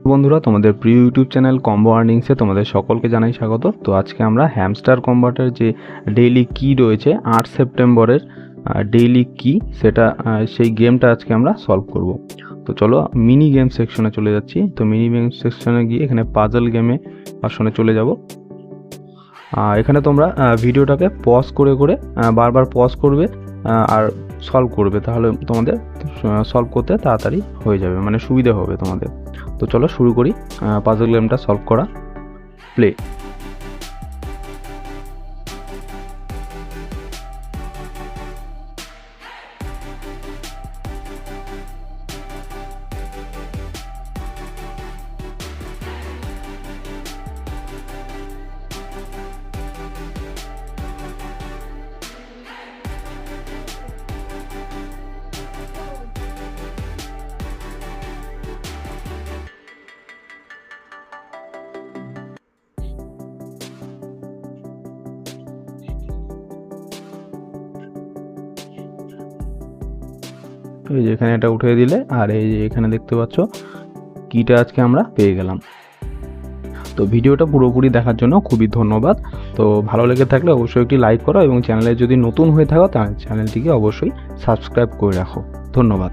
বন্ধুরা, তোমাদের প্রিয় ইউটিউব চ্যানেল কম্বো আর্নিংসে তোমাদের সকলকে জানাই স্বাগত। তো আজকে আমরা হ্যামস্টার কম্বাটের যে ডেইলি কি রয়েছে 8 সেপ্টেম্বরের ডেইলি কি সেটা সেই গেমটা আজকে আমরা সলভ করব। তো চলো মিনি গেম সেকশনে চলে যাচ্ছি। তো মিনি গেম সেকশনে গিয়ে এখানে পাজল গেমে আসনে চলে যাব। এখানে তোমরা ভিডিওটাকে পজ করে করে বারবার পজ করবে আর সলভ করবে, তাহলে তোমাদের সলভ করতে তাড়াতাড়ি হয়ে যাবে, মানে সুবিধা হবে তোমাদের। তো চলো শুরু করি পাজল গেমটা সলভ করা। প্লে। এই যে এখানে এটা উঠিয়ে দিলে, আর এই যে এখানে দেখতে পাচ্ছ কিটা আজকে আমরা পেয়ে গেলাম। তো ভিডিওটা পুরোপুরি দেখার জন্য খুবই ধন্যবাদ। তো ভালো লেগে থাকলে অবশ্যই একটি লাইক করো এবং চ্যানেলে যদি নতুন হয়ে থাকো তাহলে চ্যানেলটিকে অবশ্যই সাবস্ক্রাইব করে রাখো। ধন্যবাদ।